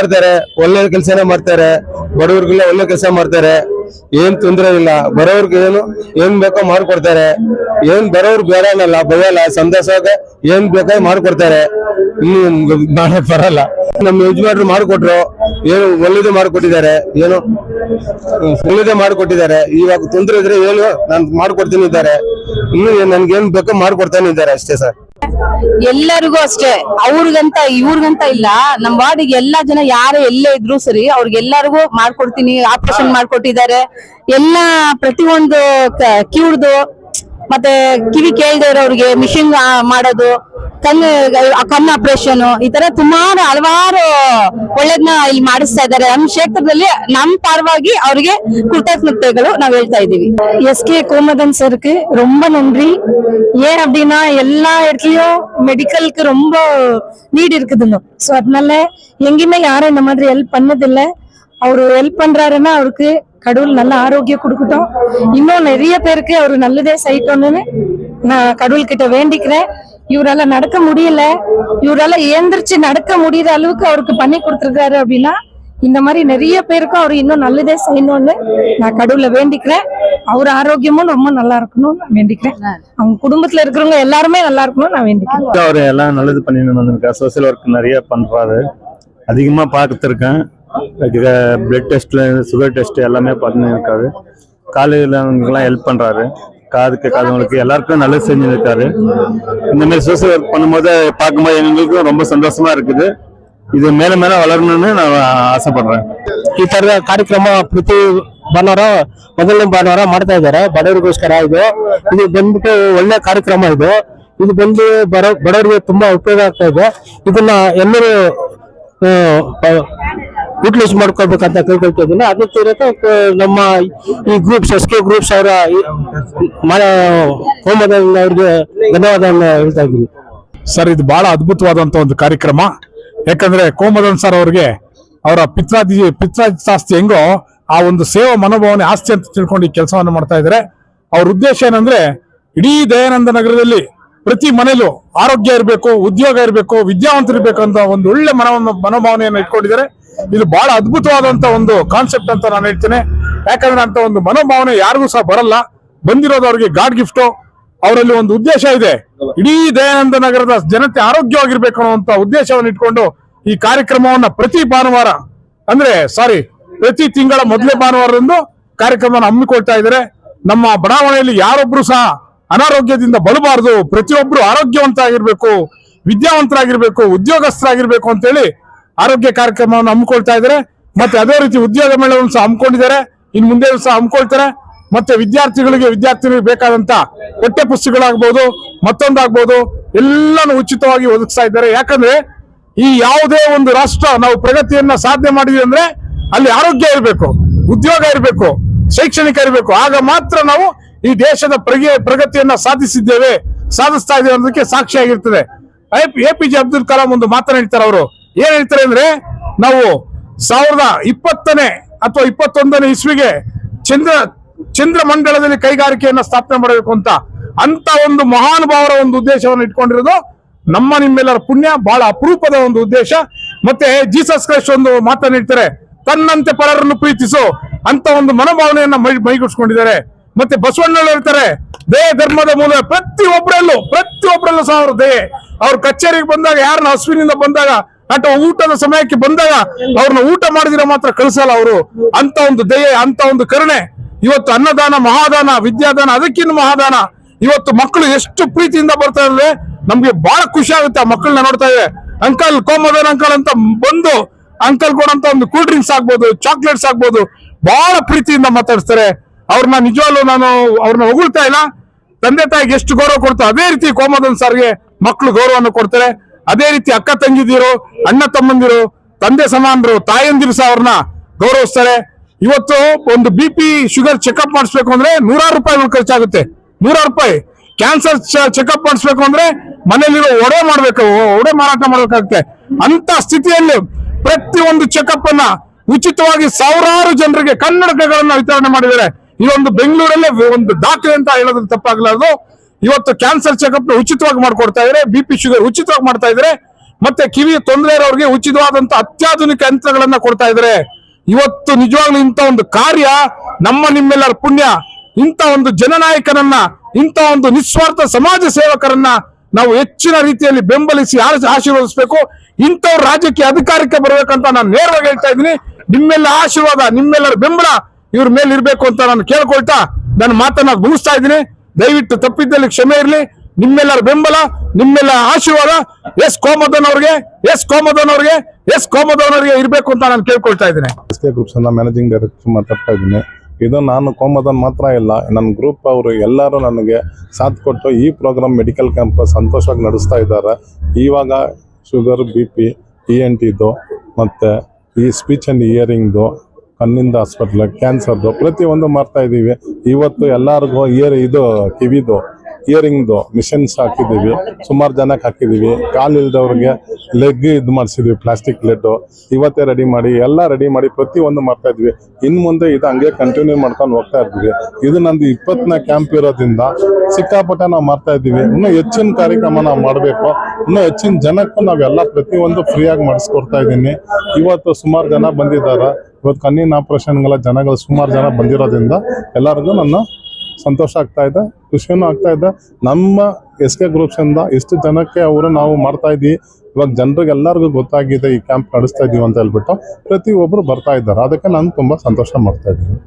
ಮಾಡ್ತಾರೆ, ಒಳ್ಳೆ ಕೆಲಸನೇ ಮಾಡ್ತಾರೆ, ಬಡವ್ರಿಗೆಲ್ಲ ಒಳ್ಳೆ ಕೆಲಸ ಮಾಡ್ತಾರೆ, ಏನ್ ತೊಂದ್ರೆ ಇಲ್ಲ. ಬರೋರ್ಗೆ ಏನ್ ಬೇಕೋ ಮಾಡ್ಕೊಡ್ತಾರೆ, ಏನ್ ಬರೋರ್ ಬೇಡ ಅನ್ನಲ್ಲ, ಬಯಲ್ಲ, ಸಂದೇಶವಾಗ ಏನ್ ಬೇಕಾದ್ರೆ ಮಾಡ್ಕೊಡ್ತಾರೆ. ಇನ್ನು ಮಾಡಕ್ ಬರಲ್ಲ. ನಮ್ಮ ಯಜಮಾನ್ರು ಮಾಡ್ಕೊಟ್ರು, ಏನು ಒಳ್ಳೇದೇ ಮಾಡ್ಕೊಟ್ಟಿದ್ದಾರೆ, ಏನು ಒಳ್ಳೇದೇ ಮಾಡ್ಕೊಟ್ಟಿದ್ದಾರೆ. ಇವಾಗ ತೊಂದ್ರೆ ಇದ್ರೆ ಏನು ನಾನು ಮಾಡ್ಕೊಡ್ತೀನಿ ಇದ್ದಾರೆ, ಇನ್ನು ನನ್ಗೇನ್ ಬೇಕೋ ಮಾಡ್ಕೊಡ್ತಾನೆ ಇದ್ದಾರೆ ಅಷ್ಟೇ ಸರ್. ಎಲ್ಲರಿಗೂ ಅಷ್ಟೇ, ಅವ್ರಿಗಂತ ಇವ್ರಿಗಂತ ಇಲ್ಲ. ನಮ್ ವಾರ್ಡಿಗೆ ಎಲ್ಲಾ ಜನ ಯಾರು ಎಲ್ಲೇ ಇದ್ರು ಸರಿ ಅವ್ರಿಗೆಲ್ಲರಿಗೂ ಮಾಡ್ಕೊಡ್ತೀನಿ. ಆಪರೇಷನ್ ಮಾಡ್ಕೊಟ್ಟಿದ್ದಾರೆ. ಎಲ್ಲಾ ಪ್ರತಿಯೊಂದು ಕಿವ್ದು ಮತ್ತೆ ಕಿವಿ ಕೇಳದೆ ಇರೋರಿಗೆ ಮಿಷಿನ್ ಮಾಡೋದು, ಕಣ್ಣು ಆಪರೇಷನ್, ಈ ತರ ಸುಮಾರು ಹಲವಾರು ಒಳ್ಳೇದ್ನ ಇಲ್ಲಿ ಮಾಡಿಸ್ತಾ ಇದ್ದಾರೆ. ನಮ್ಮ ಕ್ಷೇತ್ರದಲ್ಲಿ ನಮ್ ಪರವಾಗಿ ಅವ್ರಿಗೆ ಕೃತಜ್ಞತೆಗಳು ನಾವ್ ಹೇಳ್ತಾ ಇದೀವಿ. எஸ்கே கோமதன் சருக்கு ரொம்ப நன்றி. ஏன் அப்படின்னா எல்லா இடத்துலயும் மெடிக்கலுக்கு ரொம்ப நீட் இருக்குதுங்க. ஸோ அதனால எங்கேயுமே யாரும் இந்த மாதிரி ஹெல்ப் பண்ணதில்லை. அவரு ஹெல்ப் பண்றாருன்னா அவருக்கு கடவுள் நல்ல ஆரோக்கியம் கொடுக்கட்டும். இன்னும் நிறைய பேருக்கு அவரு நல்லதே செய்யட்டும்னு நான் கடவுள் கிட்ட வேண்டிக்கிறேன். இவரால நடக்க முடியல, இவரால ஏந்திரிச்சு நடக்க முடியற அளவுக்கு அவருக்கு பண்ணி கொடுத்துருக்காரு அப்படின்னா இந்த மாதிரி நிறைய பேருக்கும் அவர் இன்னும் நல்லதே செய்யணும்னு நான் கடவுளை வேண்டிக்கிறேன். அவர் ஆரோக்கியமும் ரொம்ப நல்லா இருக்கணும் நான் வேண்டிக்கிறேன். அவங்க குடும்பத்துல இருக்கிறவங்க எல்லாருமே நல்லா இருக்கணும் நான் வேண்டிக்கிறேன். அவர் எல்லாம் நல்லது பண்ணிட்டு வந்திருக்காரு. சோசியல் ஒர்க் நிறைய பண்றாரு. அதிகமா பார்த்துருக்கேன். பிளட் டெஸ்ட்ல சுகர் டெஸ்ட் எல்லாமே பண்ணிருக்காரு. காலையில் அவங்களுக்குலாம் ஹெல்ப் பண்றாரு. காது கேட்காதவங்களுக்கு எல்லாருக்கும் நல்லது செஞ்சுருக்காரு. இந்த மாதிரி சோசியல் ஒர்க் பண்ணும்போது பார்க்கும்போது எங்களுக்கும் ரொம்ப சந்தோஷமா இருக்குது. ಇದು ಮೇಲೆ ಮೇಲೆ ವಳರணும்னு ನಾನು ಆಸೆಪಡ್றேன். ಈ ತರದ ಕಾರ್ಯಕ್ರಮ ಪ್ರತಿ ಭಾನುವಾರ ಮೊದಲನೇ ಭಾನುವಾರ ಮಾಡ್ತಾ ಇದ್ದಾರೆ ಬಡವರಿಗೋಸ್ಕರ. ಇದು ಬಂದ್ಬಿಟ್ಟು ಒಳ್ಳೆ ಕಾರ್ಯಕ್ರಮ. ಇದು ಬಂದು ಬಡವರಿಗೆ ತುಂಬಾ ಉಪಯೋಗ ಆಗ್ತಾ ಇದೆ. ಇದನ್ನ ಎಲ್ಲರೂ ಯೂಟಿಲೈಸ್ ಮಾಡ್ಕೋಬೇಕಂತ ಕೇಳ್ಕೊಳ್ತಾ ಇದ್ದೀನಿ. ಅದೇ ತೀರಕ್ಕೆ ನಮ್ಮ ಈ ಗ್ರೂಪ್ಸ್ ಎಸ್ಕೆ ಗ್ರೂಪ್ಸ್ ಅವರ ಕೋಮದನ್ ಅವ್ರಿಗೆ ಧನ್ಯವಾದವನ್ನು ಹೇಳ್ತಾ ಇದ್ದೀನಿ ಸರ್. ಇದು ಬಹಳ ಅದ್ಭುತವಾದಂತ ಒಂದು ಕಾರ್ಯಕ್ರಮ. ಯಾಕಂದ್ರೆ ಕೋಮದನ್ ಸರ್ ಅವ್ರಿಗೆ ಅವರ ಪಿತ್ರಾಸ್ತಿ ಹೆಂಗೋ ಆ ಒಂದು ಸೇವಾ ಮನೋಭಾವನೆ ಆಸ್ತಿ ಅಂತ ತಿಳ್ಕೊಂಡು ಈ ಕೆಲಸವನ್ನು ಮಾಡ್ತಾ ಇದ್ದಾರೆ. ಅವ್ರ ಉದ್ದೇಶ ಏನಂದ್ರೆ ಇಡೀ ದಯಾನಂದ ನಗರದಲ್ಲಿ ಪ್ರತಿ ಮನೇಲೂ ಆರೋಗ್ಯ ಇರಬೇಕು, ಉದ್ಯೋಗ ಇರಬೇಕು, ವಿದ್ಯಾವಂತರು ಇರಬೇಕು ಅಂತ ಒಂದು ಒಳ್ಳೆ ಮನೋಭಾವನೆಯನ್ನು ಇಟ್ಕೊಂಡಿದ್ದಾರೆ. ಇದು ಬಹಳ ಅದ್ಭುತವಾದಂತ ಒಂದು ಕಾನ್ಸೆಪ್ಟ್ ಅಂತ ನಾನು ಹೇಳ್ತೇನೆ. ಯಾಕಂದ್ರೆ ಅಂತ ಒಂದು ಮನೋಭಾವನೆ ಯಾರಿಗೂ ಸಹ ಬರಲ್ಲ. ಬಂದಿರೋದು ಅವ್ರಿಗೆ ಗಾಡ್ ಗಿಫ್ಟ್. ಅವರಲ್ಲಿ ಒಂದು ಉದ್ದೇಶ ಇದೆ, ಇಡೀ ದಯಾನಂದ ನಗರದ ಜನತೆ ಆರೋಗ್ಯವಾಗಿರ್ಬೇಕು ಅನ್ನುವಂತ ಉದ್ದೇಶವನ್ನು ಇಟ್ಕೊಂಡು ಈ ಕಾರ್ಯಕ್ರಮವನ್ನ ಪ್ರತಿ ಭಾನುವಾರ ಪ್ರತಿ ತಿಂಗಳ ಮೊದಲನೇ ಭಾನುವಾರದಂದು ಕಾರ್ಯಕ್ರಮವನ್ನು ಹಮ್ಮಿಕೊಳ್ತಾ ಇದ್ದಾರೆ. ನಮ್ಮ ಬಡಾವಣೆಯಲ್ಲಿ ಯಾರೊಬ್ರು ಸಹ ಅನಾರೋಗ್ಯದಿಂದ ಬಳಬಾರದು, ಪ್ರತಿಯೊಬ್ರು ಆರೋಗ್ಯವಂತ ಆಗಿರ್ಬೇಕು, ವಿದ್ಯಾವಂತರಾಗಿರ್ಬೇಕು, ಉದ್ಯೋಗಸ್ಥರಾಗಿರ್ಬೇಕು ಅಂತೇಳಿ ಆರೋಗ್ಯ ಕಾರ್ಯಕ್ರಮವನ್ನು ಹಮ್ಮಿಕೊಳ್ತಾ ಇದ್ದಾರೆ. ಮತ್ತೆ ಅದೇ ರೀತಿ ಉದ್ಯೋಗ ಮೇಳವನ್ನು ಸಹ ಹಮ್ಮಿಕೊಂಡಿದ್ದಾರೆ. ಇನ್ನು ಮುಂದೆ ಸಹ ಹಮ್ಮಿಕೊಳ್ತಾರೆ. ಮತ್ತೆ ವಿದ್ಯಾರ್ಥಿಗಳಿಗೆ ಬೇಕಾದಂತ ಪಠ್ಯ ಪುಸ್ತಕಗಳಾಗ್ಬೋದು, ಮತ್ತೊಂದಾಗ್ಬೋದು, ಎಲ್ಲಾನು ಉಚಿತವಾಗಿ ಒದಗಿಸ್ತಾ ಇದ್ದಾರೆ. ಯಾಕಂದ್ರೆ ಈ ಯಾವುದೇ ಒಂದು ರಾಷ್ಟ್ರ ನಾವು ಪ್ರಗತಿಯನ್ನ ಸಾಧನೆ ಮಾಡಿದ್ವಿ ಅಂದ್ರೆ ಅಲ್ಲಿ ಆರೋಗ್ಯ ಇರಬೇಕು, ಉದ್ಯೋಗ ಇರಬೇಕು, ಶೈಕ್ಷಣಿಕ ಇರಬೇಕು. ಆಗ ಮಾತ್ರ ನಾವು ಈ ದೇಶದ ಪ್ರಗತಿಯನ್ನ ಸಾಧಿಸ್ತಾ ಇದ್ದೇವೆ ಅನ್ನೋದಕ್ಕೆ ಸಾಕ್ಷಿಯಾಗಿರ್ತದೆ. APJ ಅಬ್ದುಲ್ ಕಲಾಂ ಒಂದು ಮಾತನ್ನ ಹೇಳ್ತಾರೆ. ಅವರು ಏನ್ ಹೇಳ್ತಾರೆ ಅಂದ್ರೆ, ನಾವು 2020 ಅಥವಾ 2021 ಇಸ್ವಿಗೆ ಚಂದ್ರಮಂಡಲದಲ್ಲಿ ಕೈಗಾರಿಕೆಯನ್ನ ಸ್ಥಾಪನೆ ಮಾಡಬೇಕು ಅಂತ ಒಂದು ಮಹಾನುಭಾವರ ಒಂದು ಉದ್ದೇಶವನ್ನು ಇಟ್ಕೊಂಡಿರೋದು ನಿಮ್ಮೆಲ್ಲರ ಪುಣ್ಯ. ಬಹಳ ಅಪರೂಪದ ಒಂದು ಉದ್ದೇಶ. ಮತ್ತೆ ಜೀಸಸ್ ಕ್ರೈಸ್ಟ್ ಒಂದು ಮಾತನ್ನ ಹೇಳ್ತಾರೆ, ತನ್ನಂತೆ ಪರರನ್ನು ಪ್ರೀತಿಸು ಅಂತ ಒಂದು ಮನೋಭಾವನೆಯನ್ನ ಮೈಗೂಡಿಸ್ಕೊಂಡಿದ್ದಾರೆ. ಮತ್ತೆ ಬಸವಣ್ಣವರು ಹೇಳ್ತಾರೆ, ದಯೆ ಧರ್ಮದ ಮೂಲ. ಪ್ರತಿಯೊಬ್ಬರಲ್ಲೂ ಸಹ ಅವರು ದಯೆ. ಅವ್ರ ಕಚೇರಿಗೆ ಬಂದಾಗ, ಯಾರನ್ನ ಹಸುವಿನಿಂದ ಬಂದಾಗ ಅಥವಾ ಊಟದ ಸಮಯಕ್ಕೆ ಬಂದಾಗ ಅವ್ರನ್ನ ಊಟ ಮಾಡಿದ್ರೆ ಮಾತ್ರ ಕಳಿಸಲ್ಲ ಅವರು. ಅಂತ ಒಂದು ದಯೆ, ಅಂತ ಒಂದು ಕರುಣೆ. ಇವತ್ತು ಅನ್ನದಾನ, ಮಹಾದಾನ, ವಿದ್ಯಾದಾನ, ಅದಕ್ಕಿಂತ ಮಹಾದಾನ. ಇವತ್ತು ಮಕ್ಕಳು ಎಷ್ಟು ಪ್ರೀತಿಯಿಂದ ಬರ್ತಾ ಇದ್ರೆ ನಮ್ಗೆ ಬಹಳ ಖುಷಿ ಆಗುತ್ತೆ. ಆ ಮಕ್ಕಳನ್ನ ನೋಡ್ತಾ ಇದ್ರೆ, ಅಂಕಲ್ ಕೋಮದನ್ ಅಂಕಲ್ ಅಂತ ಬಂದು ಅಂಕಲ್ ಕೊಡಂತ ಒಂದು ಕೂಲ್ ಡ್ರಿಂಕ್ಸ್ ಆಗ್ಬೋದು, ಚಾಕ್ಲೇಟ್ಸ್ ಆಗ್ಬೋದು, ಬಹಳ ಪ್ರೀತಿಯಿಂದ ಮಾತಾಡಿಸ್ತಾರೆ. ಅವ್ರನ್ನ ನಿಜವಾಗ್ಲೂ ನಾನು ಅವ್ರನ್ನ ಹೊಗಳ್ತಾ ಇಲ್ಲ. ತಂದೆ ತಾಯಿಗೆ ಎಷ್ಟು ಗೌರವ ಕೊಡ್ತಾರೆ ಅದೇ ರೀತಿ ಕೋಮದನ್ ಸರ್ಗೆ ಮಕ್ಕಳು ಗೌರವವನ್ನು ಕೊಡ್ತಾರೆ. ಅದೇ ರೀತಿ ಅಕ್ಕ ತಂಗಿದಿರು, ಅಣ್ಣ ತಮ್ಮಂದಿರು, ತಂದೆ ಸಮಾನರು, ತಾಯಂದಿರು ಸಹ ಅವ್ರನ್ನ ಗೌರವಿಸ್ತಾರೆ. ಇವತ್ತು ಒಂದು BP ಶುಗರ್ ಚೆಕಪ್ ಮಾಡಿಸ್ಬೇಕು ಅಂದ್ರೆ ₹100 ಖರ್ಚಾಗುತ್ತೆ. ₹100. ಕ್ಯಾನ್ಸರ್ ಚೆಕಪ್ ಮಾಡಿಸ್ಬೇಕು ಅಂದ್ರೆ ಮನೆಯಲ್ಲಿರೋ ಒಡೆ ಮಾರಾಟ ಮಾಡ್ಬೇಕಾಗುತ್ತೆ. ಅಂತ ಸ್ಥಿತಿಯಲ್ಲಿ ಪ್ರತಿಯೊಂದು ಚೆಕಪ್ ಅನ್ನ ಉಚಿತವಾಗಿ ಸಾವಿರಾರು ಜನರಿಗೆ ಕನ್ನಡಕಗಳನ್ನ ವಿತರಣೆ ಮಾಡಿದ್ದಾರೆ. ಇದೊಂದು ಬೆಂಗಳೂರಲ್ಲೇ ಒಂದು ದಾಖಲೆ ಅಂತ ಹೇಳೋದ್ರ ತಪ್ಪಾಗಲಾರದು. ಇವತ್ತು ಕ್ಯಾನ್ಸರ್ ಚೆಕಪ್ ಉಚಿತವಾಗಿ ಮಾಡ್ಕೊಡ್ತಾ ಇದ್ದಾರೆ, BP ಶುಗರ್ ಉಚಿತವಾಗಿ ಮಾಡ್ತಾ ಇದ್ದಾರೆ. ಮತ್ತೆ ಕಿವಿ ತೊಂದರೆ ಇರೋರಿಗೆ ಉಚಿತವಾದಂತ ಅತ್ಯಾಧುನಿಕ ಯಂತ್ರಗಳನ್ನ ಕೊಡ್ತಾ ಇದ್ದಾರೆ. ಇವತ್ತು ನಿಜವಾಗ್ಲೂ ಇಂಥ ಒಂದು ಕಾರ್ಯ ನಮ್ಮ ನಿಮ್ಮೆಲ್ಲರ ಪುಣ್ಯ. ಇಂಥ ಒಂದು ಜನನಾಯಕನನ್ನ, ಇಂಥ ಒಂದು ನಿಸ್ವಾರ್ಥ ಸಮಾಜ ಸೇವಕರನ್ನ ನಾವು ಹೆಚ್ಚಿನ ರೀತಿಯಲ್ಲಿ ಬೆಂಬಲಿಸಿ ಆಶೀರ್ವದಿಸಬೇಕು. ಇಂಥವ್ರ ರಾಜ್ಯಕ್ಕೆ ಅಧಿಕಾರಕ್ಕೆ ಬರ್ಬೇಕಂತ ನಾನು ನೇರವಾಗಿ ಹೇಳ್ತಾ ಇದ್ದೀನಿ. ನಿಮ್ಮೆಲ್ಲ ಆಶೀರ್ವಾದ, ನಿಮ್ಮೆಲ್ಲರ ಬೆಂಬಲ ಇವ್ರ ಮೇಲೆ ಇರ್ಬೇಕು ಅಂತ ನಾನು ಕೇಳ್ಕೊಳ್ತಾ ನನ್ನ ಮಾತನ್ನ ಮುಗಿಸ್ತಾ ಇದ್ದೀನಿ. ದಯವಿಟ್ಟು ತಪ್ಪಿದ್ದಲ್ಲಿ ಕ್ಷಮೆ ಇರಲಿ. ನಿಮ್ಮೆಲ್ಲರ ಬೆಂಬಲ, ನಿಮ್ಮೆಲ್ಲ ಆಶೀರ್ವಾದ ಎಸ್ ಕೋಮದನ್ ಅವ್ರಿಗೆ ಇರ್ಬೇಕು ಅಂತ ನಾನು ಕೇಳ್ಕೊಳ್ತಾ ಇದ್ದೀನಿ. SK ಗ್ರೂಪ್ಸ್ ಮ್ಯಾನೇಜಿಂಗ್ ಡೈರೆಕ್ಟರ್ ಮಾತಾಡ್ತಾ ಇದ್ದೀನಿ. ಇದು ನಾನು ಕೋಮದನ್ ಮಾತ್ರ ಇಲ್ಲ, ನನ್ನ ಗ್ರೂಪ್ ಅವರು ಎಲ್ಲರೂ ನನಗೆ ಸಾಥ್ ಕೊಟ್ಟು ಈ ಪ್ರೋಗ್ರಾಮ್ ಮೆಡಿಕಲ್ ಕ್ಯಾಂಪ್ ಸಂತೋಷವಾಗಿ ನಡೆಸ್ತಾ ಇದ್ದಾರೆ. ಇವಾಗ ಶುಗರ್, BP, ENTದು ಮತ್ತು ಈ ಸ್ಪೀಚ್ ಆ್ಯಂಡ್ ಹಿಯರಿಂಗ್ದು, ಕಣ್ಣಿಂದ ಹಾಸ್ಪಿಟ್ಲ್, ಕ್ಯಾನ್ಸರ್ದು ಪ್ರತಿಯೊಂದು ಮಾಡ್ತಾ ಇದ್ದೀವಿ. ಇವತ್ತು ಎಲ್ಲರಿಗೂ ಕಿವಿದು ಇಯರಿಂಗ್ದು ಮಿಷನ್ಸ್ ಹಾಕಿದ್ದೀವಿ, ಸುಮಾರು ಜನಕ್ಕೆ ಹಾಕಿದ್ದೀವಿ. ಕಾಲಿಲ್ದವ್ರಿಗೆ ಲೆಗ್ ಮಾಡಿಸಿದ್ವಿ, ಪ್ಲಾಸ್ಟಿಕ್ ಲೆಡ್ ಇವತ್ತೇ ರೆಡಿ ಮಾಡಿ ಪ್ರತಿಯೊಂದು ಮಾಡ್ತಾ ಇದ್ವಿ. ಇನ್ನು ಮುಂದೆ ಇದು ಹಂಗೆ ಕಂಟಿನ್ಯೂ ಮಾಡ್ಕೊಂಡು ಹೋಗ್ತಾ ಇರ್ತೀವಿ. ಇದು ನಂದು 20ನೇ ಕ್ಯಾಂಪ್ ಇರೋದ್ರಿಂದ ಸಿಕ್ಕಾಪಟ್ಟೆ ನಾವು ಮಾಡ್ತಾ ಇದ್ದೀವಿ. ಇನ್ನೂ ಹೆಚ್ಚಿನ ಕಾರ್ಯಕ್ರಮ ನಾವು ಮಾಡಬೇಕು. ಇನ್ನೂ ಹೆಚ್ಚಿನ ಜನಕ್ಕೂ ನಾವೆಲ್ಲ ಪ್ರತಿಯೊಂದು ಫ್ರೀಯಾಗಿ ಮಾಡಿಸ್ಕೊಡ್ತಾ ಇದ್ದೀನಿ. ಇವತ್ತು ಸುಮಾರು ಜನ ಬಂದಿದ್ದಾರೆ. ಇವತ್ತು ಕಣ್ಣಿನ ಆಪರೇಷನ್ಗಳ ಜನಗಳು ಸುಮಾರು ಜನ ಬಂದಿರೋದ್ರಿಂದ ಎಲ್ಲರಿಗೂ ನನ್ನ ಸಂತೋಷ ಆಗ್ತಾ ಇದೆ, ಖುಷಿನೂ ಆಗ್ತಾ ಇದೆ. ನಮ್ಮ SK ಗ್ರೂಪ್ಸ್ ಇಂದ ಇಷ್ಟು ಜನಕ್ಕೆ ನಾವು ಮಾಡ್ತಾ ಇದ್ದೀವಿ. ಇವಾಗ ಜನರಿಗೆ ಎಲ್ಲರಿಗೂ ಗೊತ್ತಾಗಿದೆ ಈ ಕ್ಯಾಂಪ್ ನಡೆಸ್ತಾ ಇದೀವಿ ಅಂತ ಹೇಳ್ಬಿಟ್ಟು ಪ್ರತಿಯೊಬ್ಬರು ಬರ್ತಾ ಇದ್ದಾರೆ. ಅದಕ್ಕೆ ನಾನು ತುಂಬಾ ಸಂತೋಷ ಮಾಡ್ತಾ ಇದ್ದೀನಿ.